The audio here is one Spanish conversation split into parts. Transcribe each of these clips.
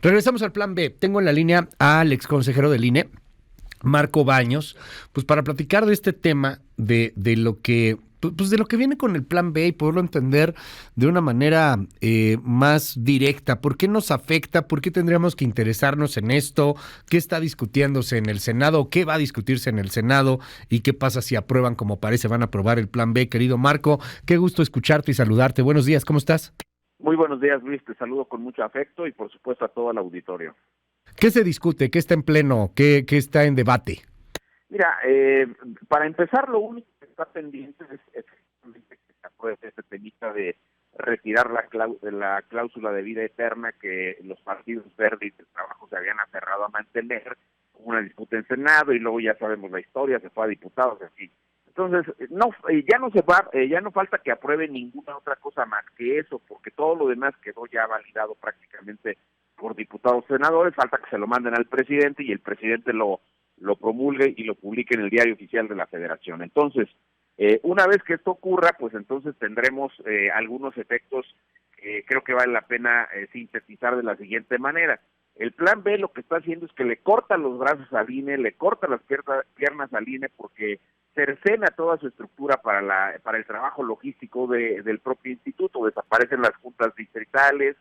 Regresamos al plan B. Tengo en la línea al exconsejero del INE, Marco Baños, pues para platicar de este tema, de lo que pues de lo que viene con el plan B y poderlo entender de una manera más directa. ¿Por qué nos afecta? ¿Por qué tendríamos que interesarnos en esto? ¿Qué está discutiéndose en el Senado? ¿Qué va a discutirse en el Senado? ¿Y qué pasa si aprueban, como parece, van a aprobar el plan B? Querido Marco, qué gusto escucharte y saludarte. Buenos días, ¿cómo estás? Muy buenos días, Luis. Te saludo con mucho afecto y, por supuesto, a todo el auditorio. ¿Qué se discute? ¿Qué está en pleno? ¿Qué está en debate? Mira, para empezar, lo único que está pendiente es efectivamente que se apruebe este temita de retirar la cláusula de vida eterna que los partidos verdes y del trabajo se habían aferrado a mantener. Hubo una disputa en Senado y luego ya sabemos la historia, se fue a diputados, así. Entonces, ya no falta que apruebe ninguna otra cosa más que eso, porque todo lo demás quedó ya validado prácticamente por diputados senadores, falta que se lo manden al presidente y el presidente lo promulgue y lo publique en el Diario Oficial de la Federación. Entonces, una vez que esto ocurra, pues entonces tendremos algunos efectos que creo que vale la pena sintetizar de la siguiente manera. El plan B lo que está haciendo es que le corta los brazos al INE, le corta las piernas al INE porque cercena toda su estructura para el trabajo logístico del propio instituto. Desaparecen las juntas distritales,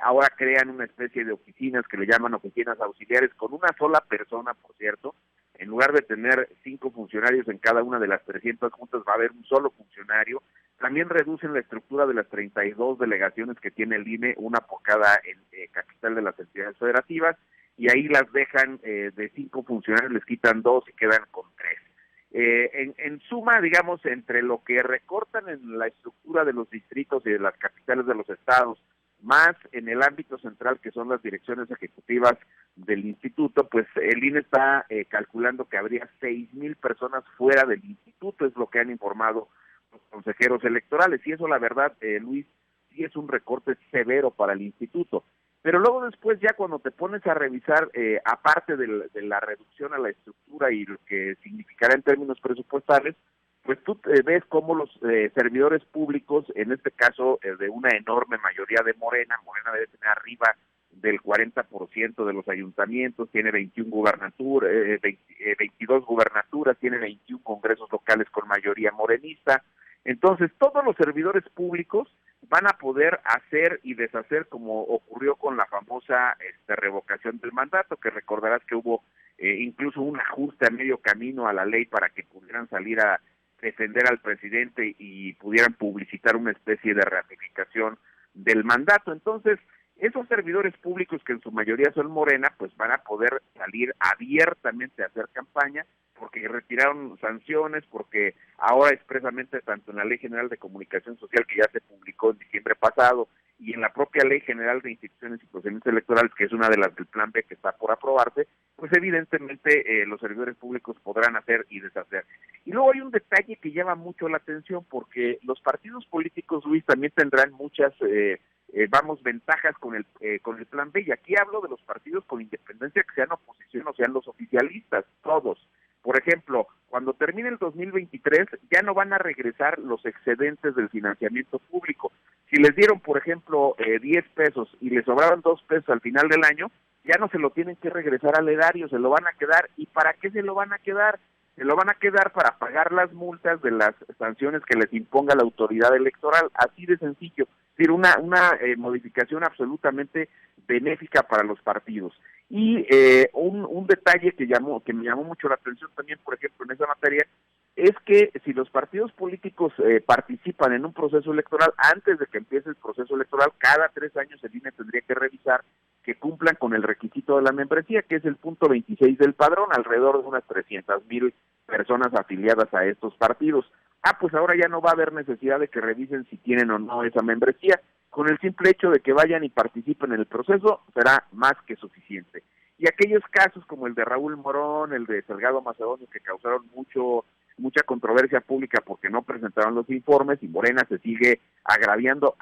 ahora crean una especie de oficinas que le llaman oficinas auxiliares con una sola persona, por cierto. En lugar de tener 5 funcionarios en cada una de las 300 juntas, va a haber un solo funcionario. También reducen la estructura de las 32 delegaciones que tiene el INE, una por cada capital de las entidades federativas, y ahí las dejan de 5 funcionarios, les quitan 2 y quedan con 3. En suma, digamos, entre lo que recortan en la estructura de los distritos y de las capitales de los estados, más en el ámbito central, que son las direcciones ejecutivas del instituto, pues el INE está calculando que habría 6,000 personas fuera del instituto, es lo que han informado los consejeros electorales, y eso la verdad, Luis, sí es un recorte severo para el instituto. Pero luego después ya cuando te pones a revisar, aparte de la reducción a la estructura y lo que significará en términos presupuestales, pues tú ves cómo los servidores públicos, en este caso de una enorme mayoría de Morena debe tener arriba del 40% de los ayuntamientos, tiene 22 gubernaturas, tiene 21 congresos locales con mayoría morenista. Entonces, todos los servidores públicos van a poder hacer y deshacer como ocurrió con la famosa revocación del mandato, que recordarás que hubo incluso un ajuste a medio camino a la ley para que pudieran salir a defender al presidente y pudieran publicitar una especie de ratificación del mandato. Entonces, esos servidores públicos que en su mayoría son Morena, pues van a poder salir abiertamente a hacer campaña, porque retiraron sanciones, porque ahora expresamente tanto en la Ley General de Comunicación Social, que ya se publicó en diciembre pasado, y en la propia Ley General de Instituciones y Procedimientos Electorales, que es una de las del Plan B que está por aprobarse, pues evidentemente los servidores públicos podrán hacer y deshacer. Y luego hay un detalle que llama mucho la atención, porque los partidos políticos, Luis, también tendrán muchas ventajas con el Plan B, y aquí hablo de los partidos con independencia, que sean oposición o sean los oficialistas, todos. Por ejemplo, cuando termine el 2023, ya no van a regresar los excedentes del financiamiento público. Si les dieron, por ejemplo, 10 pesos y les sobraron 2 pesos al final del año, ya no se lo tienen que regresar al erario, se lo van a quedar. ¿Y para qué se lo van a quedar? Se lo van a quedar para pagar las multas de las sanciones que les imponga la autoridad electoral, así de sencillo. Es decir, una modificación absolutamente benéfica para los partidos. Y un detalle que me llamó mucho la atención también, por ejemplo, en esa materia, es que si los partidos políticos participan en un proceso electoral, antes de que empiece el proceso electoral, cada 3 años el INE tendría que revisar que cumplan con el requisito de la membresía, que es el punto 26 del padrón, alrededor de unas 300,000 personas afiliadas a estos partidos. Pues ahora ya no va a haber necesidad de que revisen si tienen o no esa membresía. Con el simple hecho de que vayan y participen en el proceso, será más que suficiente. Y aquellos casos como el de Raúl Morón, el de Salgado Macedonio, que causaron mucha controversia pública porque no presentaron los informes, y Morena se sigue agraviando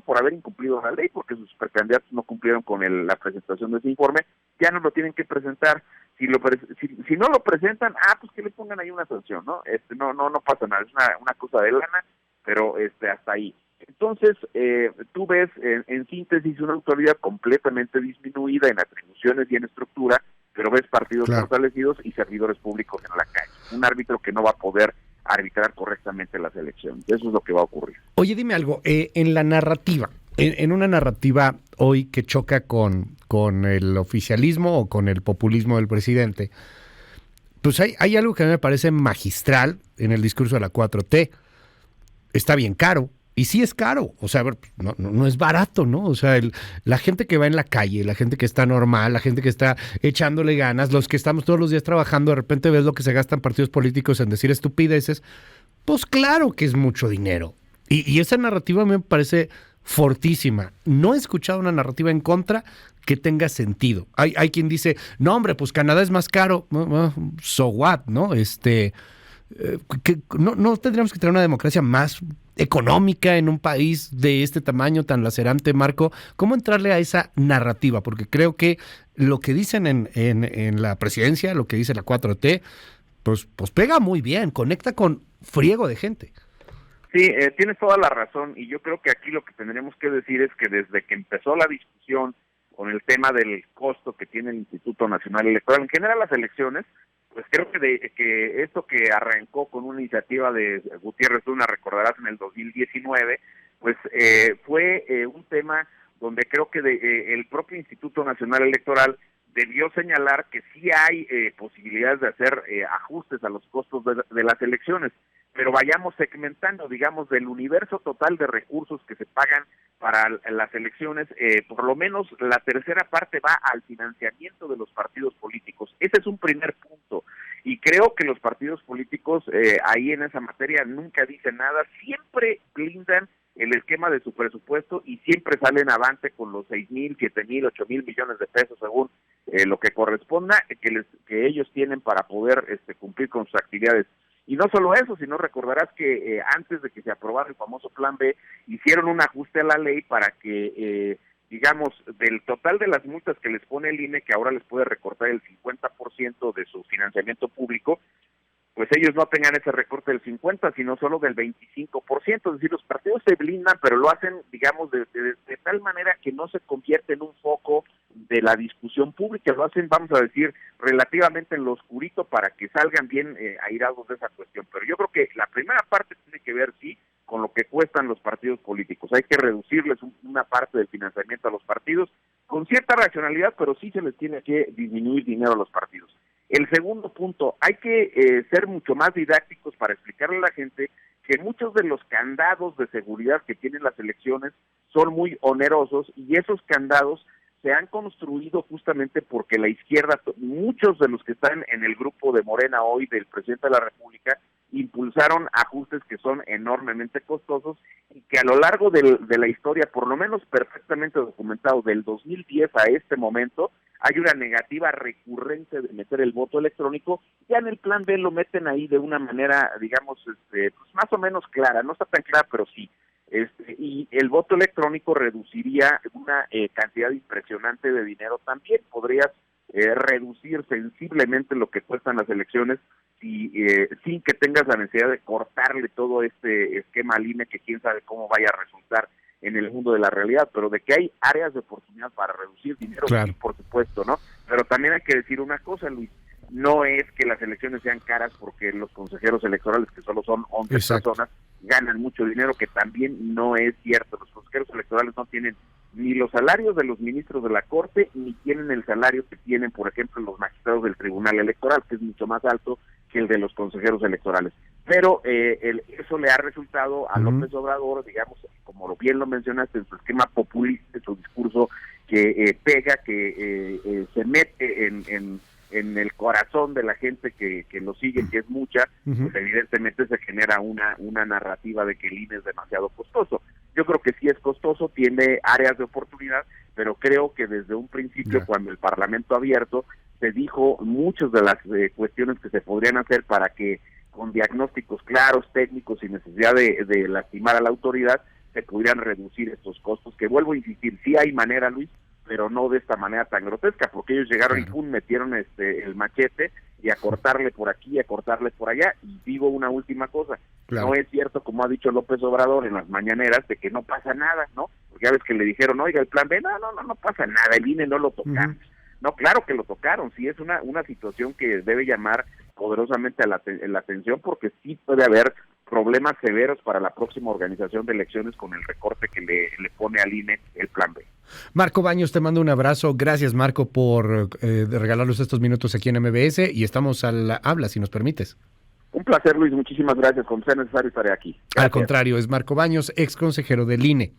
por haber incumplido la ley, porque sus precandidatos no cumplieron con la presentación de ese informe, ya no lo tienen que presentar. Si no lo presentan, pues que le pongan ahí una sanción, ¿no? No pasa nada, es una cosa de lana, pero hasta ahí. Entonces, tú ves en síntesis una autoridad completamente disminuida en atribuciones y en estructura, pero ves partidos fortalecidos y servidores públicos en la calle. Un árbitro que no va a poder arbitrar correctamente las elecciones. Eso es lo que va a ocurrir. Oye, dime algo, en la narrativa, en una narrativa hoy que choca con el oficialismo o con el populismo del presidente, pues hay algo que a mí me parece magistral en el discurso de la 4T. Está bien caro. Y sí es caro, o sea, no es barato, ¿no? O sea, la gente que va en la calle, la gente que está normal, la gente que está echándole ganas, los que estamos todos los días trabajando, de repente ves lo que se gastan partidos políticos en decir estupideces, pues claro que es mucho dinero. Y esa narrativa me parece fortísima. No he escuchado una narrativa en contra que tenga sentido. Hay quien dice, no hombre, pues Canadá es más caro, so what, ¿no? No tendríamos que tener una democracia más económica en un país de este tamaño tan lacerante, Marco. ¿Cómo entrarle a esa narrativa? Porque creo que lo que dicen en la presidencia, lo que dice la 4T, pues pega muy bien, conecta con friego de gente. Sí, tienes toda la razón, y yo creo que aquí lo que tendremos que decir es que desde que empezó la discusión con el tema del costo que tiene el Instituto Nacional Electoral, en general las elecciones, pues creo que esto que arrancó con una iniciativa de Gutiérrez Luna, recordarás, en el 2019, pues fue un tema donde creo que el propio Instituto Nacional Electoral debió señalar que sí hay posibilidades de hacer ajustes a los costos de las elecciones, pero vayamos segmentando, digamos, del universo total de recursos que se pagan para las elecciones, por lo menos la tercera parte va al financiamiento de los partidos políticos. Ese es un primer punto, y creo que los partidos políticos ahí en esa materia nunca dicen nada, siempre blindan el esquema de su presupuesto y siempre salen avante con los 6,000, 7,000, 8,000 millones de pesos según lo que corresponda que ellos tienen para poder cumplir con sus actividades. Y no solo eso, sino recordarás que antes de que se aprobara el famoso Plan B, hicieron un ajuste a la ley para que, digamos, del total de las multas que les pone el INE, que ahora les puede recortar el 50% de su financiamiento público, pues ellos no tengan ese recorte del 50%, sino solo del 25%. Es decir, los partidos se blindan, pero lo hacen, digamos, de tal manera que no se convierte en un foco de la discusión pública. Lo hacen, vamos a decir, relativamente en lo oscurito para que salgan bien airados de esa cuestión. Pero yo creo que la primera parte tiene que ver, sí, con lo que cuestan los partidos políticos. Hay que reducirles una parte del financiamiento a los partidos con cierta racionalidad, pero sí se les tiene que disminuir dinero a los partidos. El segundo punto, hay que ser mucho más didácticos para explicarle a la gente que muchos de los candados de seguridad que tienen las elecciones son muy onerosos, y esos candados se han construido justamente porque la izquierda, muchos de los que están en el grupo de Morena hoy del presidente de la República, impulsaron ajustes que son enormemente costosos y que a lo largo de la historia, por lo menos perfectamente documentado, del 2010 a este momento, hay una negativa recurrente de meter el voto electrónico. Ya en el Plan B lo meten ahí de una manera, digamos, pues más o menos clara, no está tan clara, pero sí. Y el voto electrónico reduciría una cantidad impresionante de dinero también. Podrías reducir sensiblemente lo que cuestan las elecciones sin que tengas la necesidad de cortarle todo este esquema al INE, que quién sabe cómo vaya a resultar en el mundo de la realidad, pero de que hay áreas de oportunidad para reducir dinero, claro, sí, por supuesto, ¿no? Pero también hay que decir una cosa, Luis, no es que las elecciones sean caras porque los consejeros electorales, que solo son 11 Exacto. personas, ganan mucho dinero, que también no es cierto. Los consejeros electorales no tienen ni los salarios de los ministros de la Corte, ni tienen el salario que tienen, por ejemplo, los magistrados del Tribunal Electoral, que es mucho más alto que el de los consejeros electorales. Pero eso le ha resultado a López Obrador, digamos, como bien lo mencionaste, en su esquema populista, en su discurso que pega, que se mete en el corazón de la gente que lo sigue, que es mucha, pues evidentemente se genera una narrativa de que el INE es demasiado costoso. Yo creo que sí es costoso, tiene áreas de oportunidad, pero creo que desde un principio, cuando el Parlamento abierto, se dijo muchas de las cuestiones que se podrían hacer para que con diagnósticos claros, técnicos, sin necesidad de lastimar a la autoridad, se pudieran reducir estos costos, que vuelvo a insistir, sí hay manera, Luis, pero no de esta manera tan grotesca, porque ellos llegaron y pum, metieron el machete y a cortarle por aquí y a cortarle por allá. Y digo una última cosa, Claro. no es cierto, como ha dicho López Obrador en las mañaneras, de que no pasa nada, ¿no? Porque ya ves que le dijeron, oiga, el plan B, no pasa nada, el INE no lo tocaron. No, claro que lo tocaron, sí es una situación que debe llamar poderosamente a la atención, porque sí puede haber problemas severos para la próxima organización de elecciones con el recorte que le pone al INE el plan B. Marco Baños, te mando un abrazo. Gracias, Marco, por regalarnos estos minutos aquí en MBS y estamos al habla, si nos permites. Un placer, Luis, muchísimas gracias. Cuando sea necesario estaré aquí. Gracias. Al contrario, es Marco Baños, ex consejero del INE.